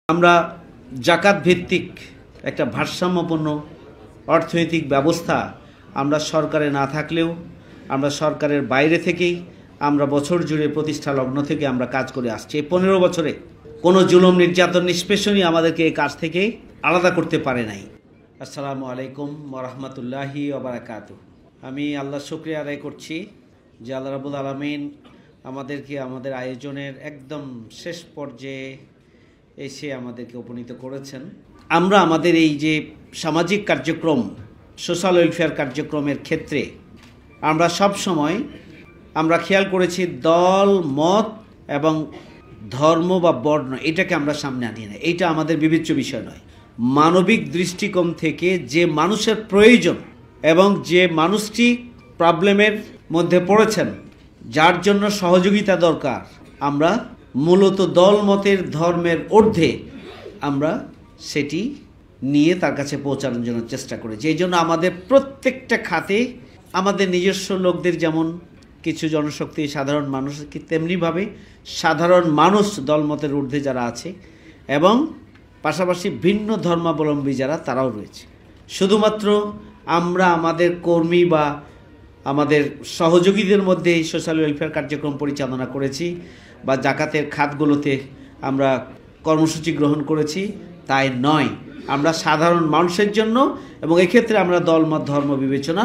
আমরা জাকাত ভিত্তিক একটা ভারসাম্যপূর্ণ অর্থনৈতিক ব্যবস্থা আমরা সরকারে না থাকলেও আমরা সরকারের বাইরে থেকেই আমরা বছর জুড়ে প্রতিষ্ঠা লগ্ন থেকে আমরা কাজ করে আসছি। এই 15 বছরে কোনো জুলুম নির্যাতন নিষ্পেষণই আমাদেরকে এই কাজ থেকে আলাদা করতে পারে নাই। আসসালামু আলাইকুম ওয়া রাহমাতুল্লাহি ওয়া বারাকাতুহু। আমি আল্লাহর শুকরিয়া আদায় করছি যে আল্লাহ রাব্বুল আলামিন আমাদেরকে আমাদের আয়োজনের একদম শেষ পর্যায়ে এসে আমাদেরকে উপনীত করেছেন। আমরা আমাদের এই যে সামাজিক কার্যক্রম, সোশ্যাল ওয়েলফেয়ার কার্যক্রমের ক্ষেত্রে আমরা সব সময় আমরা খেয়াল করেছি দল, মত এবং ধর্ম বা বর্ণ এটাকে আমরা সামনে আনি না। এইটা আমাদের বিবেচ্য বিষয় নয়। মানবিক দৃষ্টিকোণ থেকে যে মানুষের প্রয়োজন এবং যে মানুষটি প্রবলেমের মধ্যে পড়েছেন, যার জন্য সহযোগিতা দরকার, আমরা মূলত দল, মতের, ধর্মের ঊর্ধ্বে আমরা সেটি নিয়ে তার কাছে পৌঁছানোর জন্য চেষ্টা করেছি। এই জন্য আমাদের প্রত্যেকটা খাতে আমাদের নিজস্ব লোকদের যেমন কিছু জনশক্তি, সাধারণ মানুষ, তেমনিভাবে সাধারণ মানুষ দলমতের ঊর্ধ্বে যারা আছে এবং পাশাপাশি ভিন্ন ধর্মাবলম্বী যারা তারাও রয়েছে। শুধুমাত্র আমরা আমাদের কর্মী বা আমাদের সহযোগীদের মধ্যে এই সোশ্যাল ওয়েলফেয়ার কার্যক্রম পরিচালনা করেছি বা জাকাতের খাতগুলোতে আমরা কর্মসূচি গ্রহণ করেছি তাই নয়। আমরা সাধারণ মানুষের জন্য এবং এক্ষেত্রে আমরা দলমত ধর্ম বিবেচনা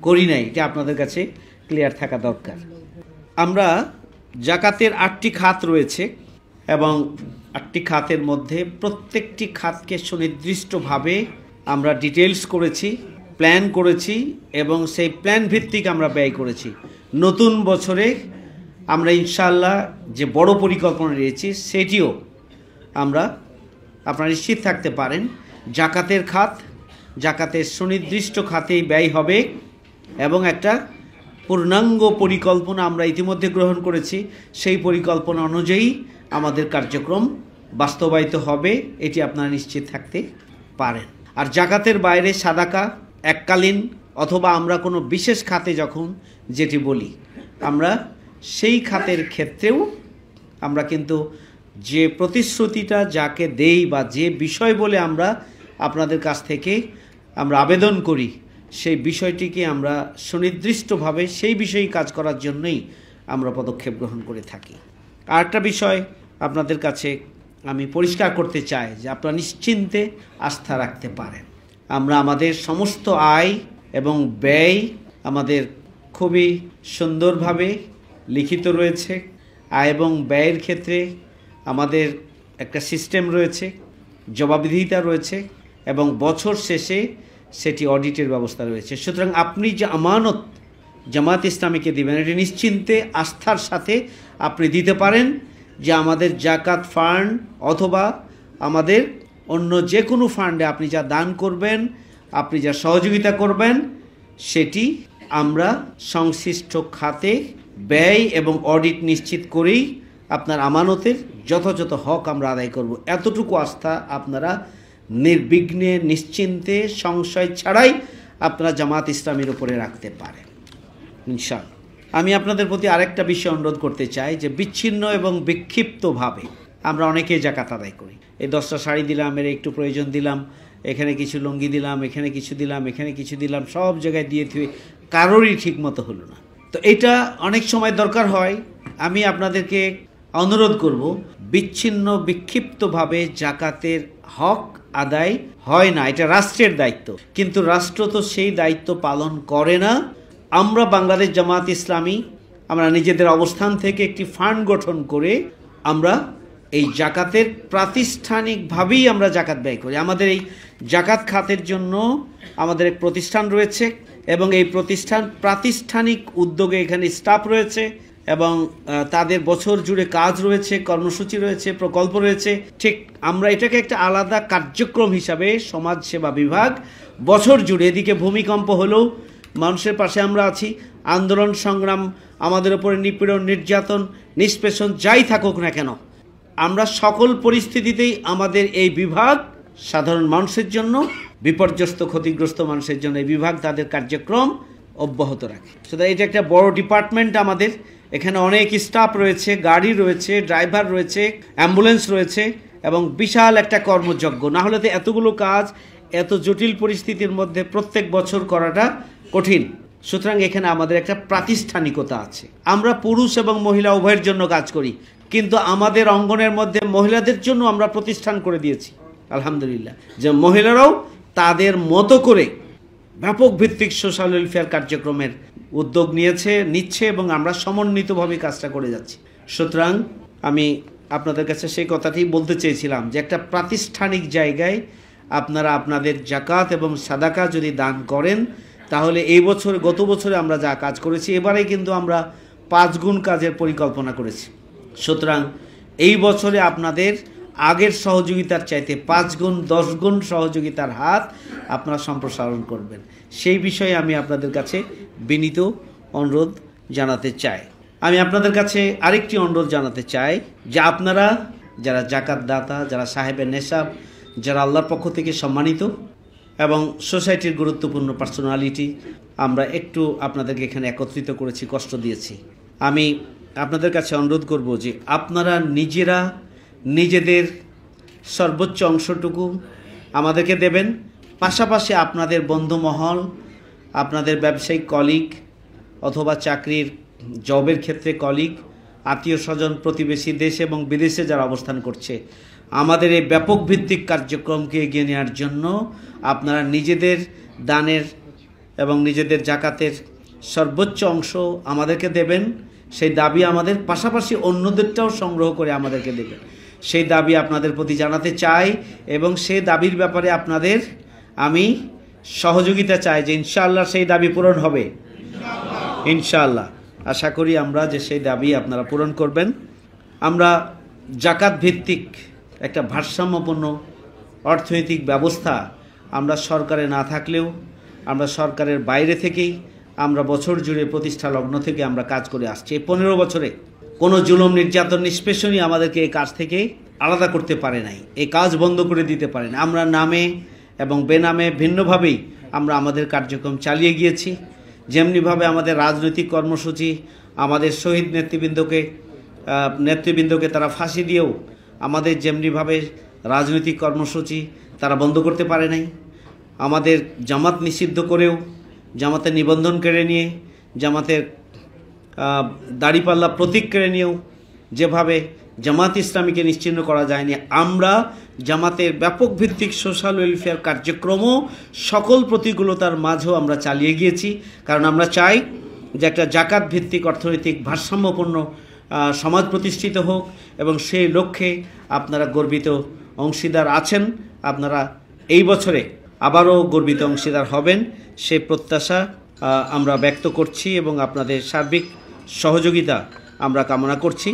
করি নাই। এটা আপনাদের কাছে ক্লিয়ার থাকা দরকার। আমরা জাকাতের 8টি খাত রয়েছে এবং 8টি খাতের মধ্যে প্রত্যেকটি খাতকে সুনির্দিষ্টভাবে আমরা ডিটেলস করেছি, প্ল্যান করেছি এবং সেই প্ল্যান ভিত্তিক আমরা ব্যয় করেছি। নতুন বছরে আমরা ইনশাআল্লাহ যে বড় পরিকল্পনা রয়েছে সেটিও আমরা আপনারা নিশ্চিত থাকতে পারেন। জাকাতের খাত, জাকাতের সুনির্দিষ্ট খাতেই ব্যয় হবে এবং একটা পূর্ণাঙ্গ পরিকল্পনা আমরা ইতিমধ্যে গ্রহণ করেছি। সেই পরিকল্পনা অনুযায়ী আমাদের কার্যক্রম বাস্তবায়িত হবে, এটি আপনারা নিশ্চিত থাকতে পারেন। আর জাকাতের বাইরে সাদাকা, এককালীন অথবা আমরা কোনো বিশেষ খাতে যখন যেটি বলি, আমরা সেই খাতের ক্ষেত্রেও আমরা কিন্তু যে প্রতিশ্রুতিটা যাকে দেই বা যে বিষয় বলে আমরা আপনাদের কাছ থেকে আমরা আবেদন করি, সেই বিষয়টিকে আমরা সুনির্দিষ্টভাবে সেই বিষয়ে কাজ করার জন্যই আমরা পদক্ষেপ গ্রহণ করে থাকি। আরেকটা বিষয় আপনাদের কাছে আমি পরিষ্কার করতে চাই যে আপনারা নিশ্চিন্তে আস্থা রাখতে পারেন। আমরা আমাদের সমস্ত আয় এবং ব্যয় আমাদের খুবই সুন্দরভাবে লিখিত রয়েছে। আয় এবং ব্যয়ের ক্ষেত্রে আমাদের একটা সিস্টেম রয়েছে, জবাবদিহিতা রয়েছে এবং বছর শেষে সেটি অডিটের ব্যবস্থা রয়েছে। সুতরাং আপনি যে আমানত জামাত ইসলামীকে দিবেন, এটি নিশ্চিন্তে আস্থার সাথে আপনি দিতে পারেন যে আমাদের জাকাত ফান্ড অথবা আমাদের অন্য যে কোনো ফান্ডে আপনি যা দান করবেন, আপনি যা সহযোগিতা করবেন, সেটি আমরা সংশ্লিষ্ট খাতে ব্যয় এবং অডিট নিশ্চিত করেই আপনার আমানতের যথাযথ হক আমরা আদায় করব। এতটুকু আস্থা আপনারা নির্বিঘ্নে, নিশ্চিন্তে, সংশয় ছাড়াই আপনারা জামাত ইসলামীর উপরে রাখতে পারেন ইনশাআল্লাহ। আমি আপনাদের প্রতি আরেকটা বিষয় অনুরোধ করতে চাই যে বিচ্ছিন্ন এবং বিক্ষিপ্তভাবে আমরা অনেকেই জাকাত আদায় করি। এই 10টা শাড়ি দিলাম, এর একটু প্রয়োজন দিলাম, এখানে কিছু লুঙ্গি দিলাম, এখানে কিছু দিলাম, এখানে কিছু দিলাম, সব জায়গায় দিয়ে থুয়ে কারোরই ঠিক মতো হলো না। তো এটা অনেক সময় দরকার হয়। আমি আপনাদেরকে অনুরোধ করব, বিচ্ছিন্ন বিক্ষিপ্তভাবে জাকাতের হক আদায় হয় না, এটা রাষ্ট্রের দায়িত্ব। কিন্তু রাষ্ট্র তো সেই দায়িত্ব পালন করে না। আমরা বাংলাদেশ জামাত ইসলামী আমরা নিজেদের অবস্থান থেকে একটি ফান্ড গঠন করে আমরা এই জাকাতের প্রাতিষ্ঠানিকভাবেই আমরা জাকাত ব্যয় করি। আমাদের এই জাকাত খাতের জন্য আমাদের এক প্রতিষ্ঠান রয়েছে এবং এই প্রতিষ্ঠান প্রাতিষ্ঠানিক উদ্যোগে এখানে স্টাফ রয়েছে এবং তাদের বছর জুড়ে কাজ রয়েছে, কর্মসূচি রয়েছে, প্রকল্প রয়েছে। ঠিক আমরা এটাকে একটা আলাদা কার্যক্রম হিসাবে সমাজ সেবা বিভাগ বছর জুড়ে, এদিকে ভূমিকম্প হলেও মানুষের পাশে আমরা আছি, আন্দোলন সংগ্রাম, আমাদের উপরে নিপীড়ন, নির্যাতন, নিষ্পেষণ যাই থাকুক না কেন, আমরা সকল পরিস্থিতিতেই আমাদের এই বিভাগ সাধারণ মানুষের জন্য, বিপর্যস্ত ক্ষতিগ্রস্ত মানুষের জন্য এই বিভাগ তাদের কার্যক্রম অব্যাহত রাখে। সুতরাং এটা একটা বড় ডিপার্টমেন্ট আমাদের। এখানে অনেক স্টাফ রয়েছে, গাড়ি রয়েছে, ড্রাইভার রয়েছে, অ্যাম্বুলেন্স রয়েছে এবং বিশাল একটা কর্মযজ্ঞ। না হলে তো এতগুলো কাজ এত জটিল পরিস্থিতির মধ্যে প্রত্যেক বছর করাটা কঠিন। সুতরাং এখানে আমাদের একটা প্রাতিষ্ঠানিকতা আছে। আমরা পুরুষ এবং মহিলা উভয়ের জন্য কাজ করি, কিন্তু আমাদের অঙ্গনের মধ্যে মহিলাদের জন্য আমরা প্রতিষ্ঠান করে দিয়েছি আলহামদুলিল্লাহ, যে মহিলারাও তাদের মতো করে ব্যাপক ভিত্তিক সোশ্যাল ওয়েলফেয়ার কার্যক্রমের উদ্যোগ নিচ্ছে এবং আমরা সমন্বিতভাবে কাজটা করে যাচ্ছি। সুতরাং আমি আপনাদের কাছে সেই কথাটি বলতে চেয়েছিলাম যে একটা প্রাতিষ্ঠানিক জায়গায় আপনারা আপনাদের জাকাত এবং সাদাকা যদি দান করেন, তাহলে এই বছর গত বছরে আমরা যা কাজ করেছি এবারে কিন্তু আমরা 5 গুণ কাজের পরিকল্পনা করেছি। সুতরাং এই বছরে আপনাদের আগের সহযোগিতার চাইতে 5 গুণ 10 গুণ সহযোগিতার হাত আপনারা সম্প্রসারণ করবেন, সেই বিষয়ে আমি আপনাদের কাছে বিনীত অনুরোধ জানাতে চাই। আমি আপনাদের কাছে আরেকটি অনুরোধ জানাতে চাই যে আপনারা যারা জাকাত দাতা, যারা সাহেবে নেশাব, যারা আল্লাহর পক্ষ থেকে সম্মানিত এবং সোসাইটির গুরুত্বপূর্ণ পার্সোনালিটি, আমরা একটু আপনাদেরকে এখানে একত্রিত করেছি, কষ্ট দিয়েছি। আমি আপনাদের কাছে অনুরোধ করব যে আপনারা নিজেরা নিজেদের সর্বোচ্চ অংশটুকু আমাদেরকে দেবেন, পাশাপাশি আপনাদের বন্ধুমহল, আপনাদের ব্যবসায়িক কলিগ অথবা চাকরির জবের ক্ষেত্রে কলিগ, আত্মীয় স্বজন, প্রতিবেশী দেশ এবং বিদেশে যারা অবস্থান করছে, আমাদের এই ব্যাপক ভিত্তিক কার্যক্রমকে এগিয়ে নেওয়ার জন্য আপনারা নিজেদের দানের এবং নিজেদের জাকাতের সর্বোচ্চ অংশ আমাদেরকে দেবেন। সেই দাবি আমাদের, পাশাপাশি অন্যদেরটাও সংগ্রহ করে আমাদেরকে দেবেন, সেই দাবি আপনাদের প্রতি জানাতে চাই। এবং সেই দাবির ব্যাপারে আপনাদের আমি সহযোগিতা চাই যে ইনশাআল্লাহ সেই দাবি পূরণ হবে ইনশাআল্লাহ। আশা করি আমরা যে সেই দাবি আপনারা পূরণ করবেন। আমরা জাকাত ভিত্তিক একটা ভারসাম্যপূর্ণ অর্থনৈতিক ব্যবস্থা আমরা সরকারে না থাকলেও আমরা সরকারের বাইরে থেকেই আমরা বছর জুড়ে প্রতিষ্ঠা লগ্ন থেকে আমরা কাজ করে আসছি। এই 15 বছরে কোনো জুলুম, নির্যাতন, নিষ্পেষণই আমাদেরকে এই কাজ থেকে আলাদা করতে পারে নাই, এই কাজ বন্ধ করে দিতে পারে না। আমরা নামে এবং বেনামে ভিন্নভাবেই আমরা আমাদের কার্যক্রম চালিয়ে গিয়েছি। যেমনিভাবে আমাদের রাজনৈতিক কর্মসূচি, আমাদের শহীদ নেতৃবৃন্দকে তারা ফাঁসি দিয়েও আমাদের যেমনিভাবে রাজনৈতিক কর্মসূচি তারা বন্ধ করতে পারে নাই, আমাদের জামাত নিষিদ্ধ করেও, জামাতের নিবন্ধন কেড়ে নিয়ে, জামাতের দাড়িপাল্লা প্রতীক কেড়ে নিয়েও যেভাবে জামাত ইসলামীকে নিশ্চিহ্ন করা যায়নি, আমরা জামাতের ব্যাপক ভিত্তিক সোশ্যাল ওয়েলফেয়ার কার্যক্রমও সকল প্রতিকূলতার মাঝেও আমরা চালিয়ে গিয়েছি। কারণ আমরা চাই যে একটা জাকাত ভিত্তিক অর্থনৈতিক ভারসাম্যপূর্ণ সমাজ প্রতিষ্ঠিত হোক এবং সেই লক্ষ্যে আপনারা গর্বিত অংশীদার আছেন। আপনারা এই বছরে আবারও গর্বিত অংশীদার হবেন, সেই প্রত্যাশা আমরা ব্যক্ত করছি এবং আপনাদের সার্বিক সহযোগিতা আমরা কামনা করছি।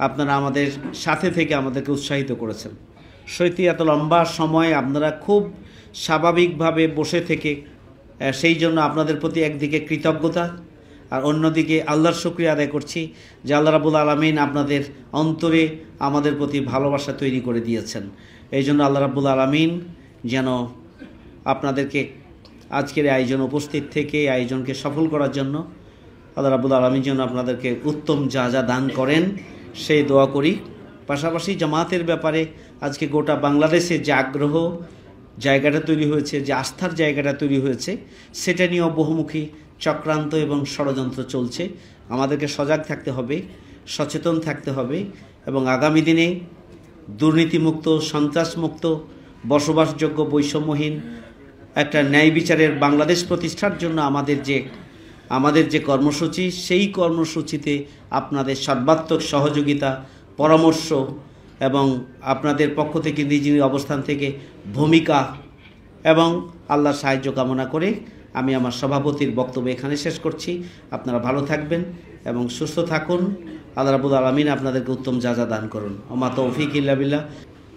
আপনারা আমাদের সাথে থেকে আমাদেরকে উৎসাহিত করেছেন। সত্যি এত লম্বা সময় আপনারা খুব স্বাভাবিকভাবে বসে থেকে, সেই জন্য আপনাদের প্রতি একদিকে কৃতজ্ঞতা আর অন্যদিকে আল্লাহর শুকরিয়া আদায় করছি যে আল্লাহ রাব্বুল আলামিন আপনাদের অন্তরে আমাদের প্রতি ভালোবাসা তৈরি করে দিয়েছেন। এই জন্য আল্লাহ রাব্বুল আলামিন যেন আপনাদেরকে আজকের আয়োজন উপস্থিত থেকে আয়োজনকে সফল করার জন্য আল্লাহ রাব্বুল আলামিন যেন আপনাদেরকে উত্তম যা দান করেন সেই দোয়া করি। পাশাপাশি জামাতের ব্যাপারে আজকে গোটা বাংলাদেশে যে আগ্রহ জায়গাটা তৈরি হয়েছে, যে আস্থার জায়গাটা তৈরি হয়েছে, সেটা নিয়েও বহুমুখী চক্রান্ত এবং ষড়যন্ত্র চলছে। আমাদেরকে সজাগ থাকতে হবে, সচেতন থাকতে হবে এবং আগামী দিনে দুর্নীতিমুক্ত, সন্ত্রাসমুক্ত, বসবাসযোগ্য, বৈষম্যহীন একটা ন্যায় বিচারের বাংলাদেশ প্রতিষ্ঠার জন্য আমাদের যে কর্মসূচি, সেই কর্মসূচিতে আপনাদের সর্বাত্মক সহযোগিতা, পরামর্শ এবং আপনাদের পক্ষ থেকে নিজ অবস্থান থেকে ভূমিকা এবং আল্লাহর সাহায্য কামনা করে আমি আমার সভাপতির বক্তব্য এখানে শেষ করছি। আপনারা ভালো থাকবেন এবং সুস্থ থাকুন। আল্লাহ রাব্বুল আলামিন আপনাদেরকে উত্তম যা দান করুন। ওমা তৌফিক ইল্লা বিল্লাহ।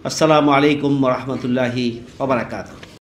আসসালামু আলাইকুম ওয়া রাহমাতুল্লাহি ওয়া বারাকাতুহু।